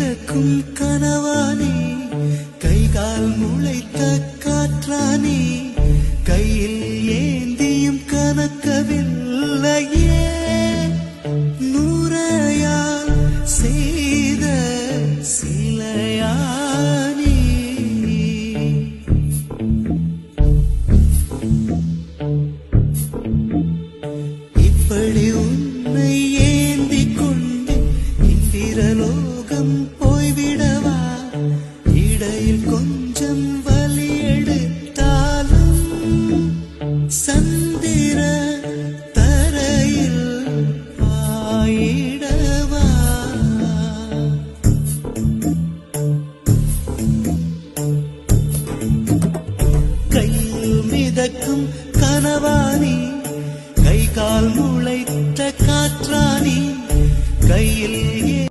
மிதக்கும் கனவானே கைகால் முளைத்த காற்றானே கையில் ஏந்தியும் கனக்கவில்லையே நூறையால் செய்த சிலையானே இப்படி உன்னை ஏந்திக் கொண்டு இந்திரலோகம்